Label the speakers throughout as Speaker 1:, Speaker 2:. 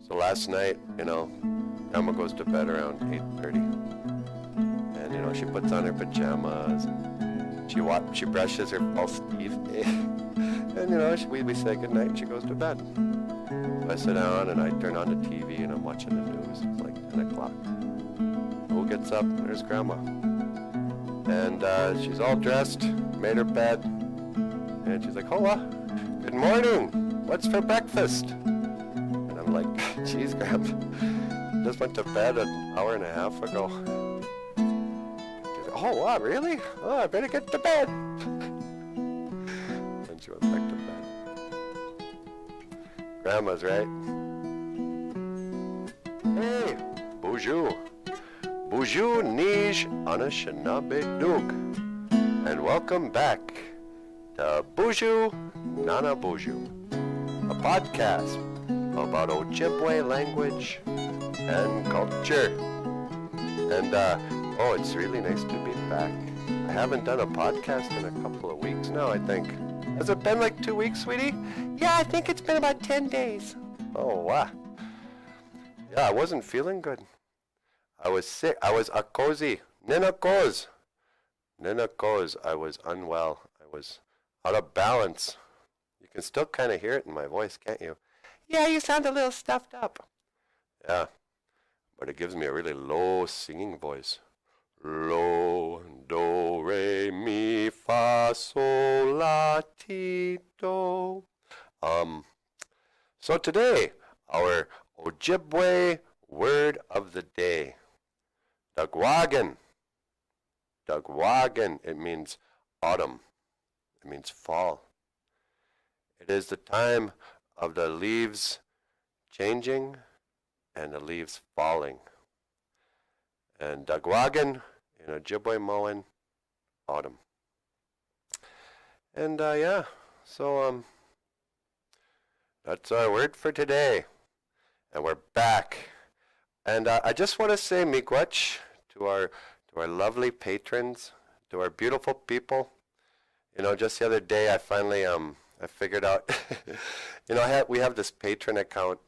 Speaker 1: So last night, Grandma goes to bed around 8:30, and she puts on her pajamas. She brushes her false teeth, and we say goodnight, and she goes to bed. So I sit down and I turn on the TV and I'm watching the news. It's like 10 o'clock. Who gets up? There's Grandma. And she's all dressed, made her bed, and she's like, "Hoa, good morning. What's for breakfast?" And I'm like, "Geez, Grandma, just went to bed an hour and a half ago." She's like, "Oh, wow, really? Oh, I better get to bed." And she went back to bed. Grandma's right. Hey, BOOZHOO. BOOZHOO Nij Anishinabe Dug. And welcome back to BOOZHOO Nana BOOZHOO, a podcast about Ojibwe language and culture. And it's really nice to be back. I haven't done a podcast in a couple of weeks now, I think. Has it been like 2 weeks, sweetie? Yeah, I think it's been about 10 days. Oh, wow. Yeah, I wasn't feeling good. I was sick. I was akozi. Ninakoz. I was unwell. I was out of balance. You can still kind of hear it in my voice, can't you? Yeah, you sound a little stuffed up. Yeah, but it gives me a really low singing voice. Lo, do, re, mi, fa, sol, la, ti, do. So today, our Ojibwe word of the day. Dagwaagin. Dagwaagin. It means autumn. It means fall. It is the time of the leaves changing and the leaves falling. And dagwaagin in Ojibwe Moan, autumn. And so that's our word for today. And we're back. And I just want to say miigwech to our lovely patrons, to our beautiful people. Just the other day I finally I figured out we have this patron account,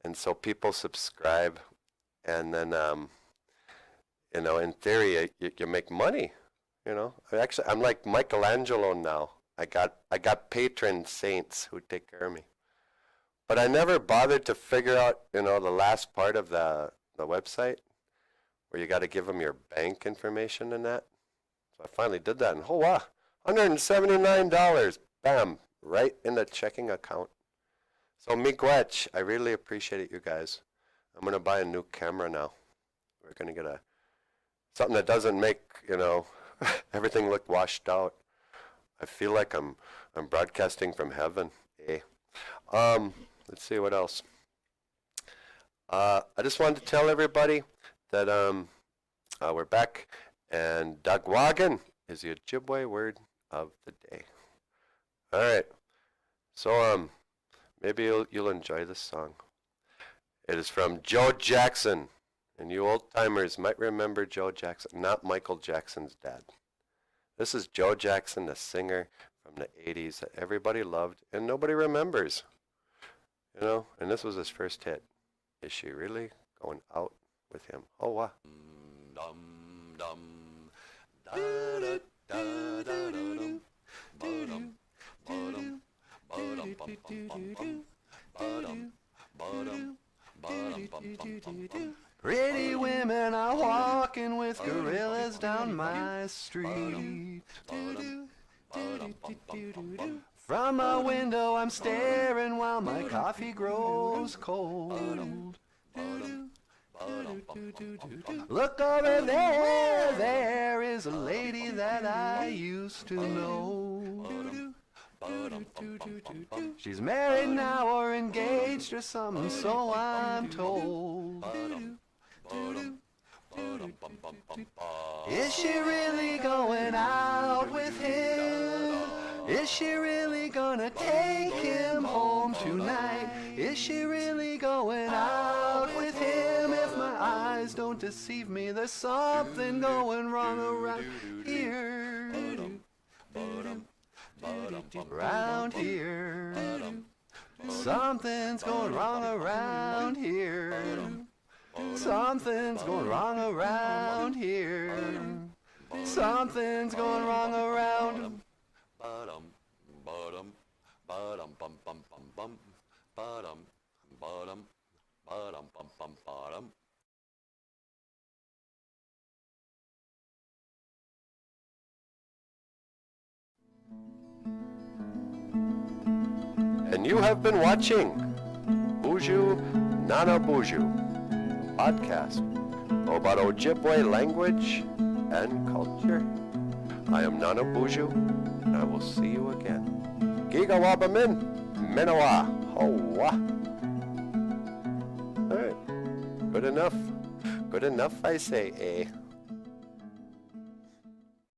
Speaker 1: and so people subscribe, and then in theory you make money. Actually I'm like Michelangelo now. I got patron saints who take care of me. But I never bothered to figure out, the last part of the website where you got to give them your bank information and that. So I finally did that, and wow, $179, bam, right in the checking account. So miigwech, I really appreciate it, you guys. I'm going to buy a new camera now. We're going to get something that doesn't make, everything look washed out. I feel like I'm broadcasting from heaven. Let's see what else. I just wanted to tell everybody that we're back, and dagwaagin is the Ojibwe word of the day. All right, so maybe you'll enjoy this song. It is from Joe Jackson, and you old timers might remember Joe Jackson, not Michael Jackson's dad. This is Joe Jackson, the singer from the 80s that everybody loved and nobody remembers. And this was his first hit. Is she really going out with him? Oh, wow.
Speaker 2: Pretty women are walking with gorillas down my street. From my window I'm staring while my coffee grows cold. Look over there, there is a lady that I used to know. She's married now or engaged or something, so I'm told. Is she really going out with him? Is she really gonna take him home tonight? Is she really going out with him? If my eyes don't deceive me, there's something going wrong around here. Around here. Something's going wrong around here. Something's going wrong around here. Something's going wrong around.
Speaker 3: Ba-dum, ba-dum, ba-dum, bum, bum, bum, bum. Ba-dum, ba-dum, ba-dum, bum, bum, ba-dum.
Speaker 1: And you have been watching BOOZHOO Nana BOOZHOO, podcast about Ojibwe language and culture. I am Nana BOOZHOO, and I will see you again. Giga Wabamin, Minowa, Hoa. All right, good enough. Good enough, I say, eh?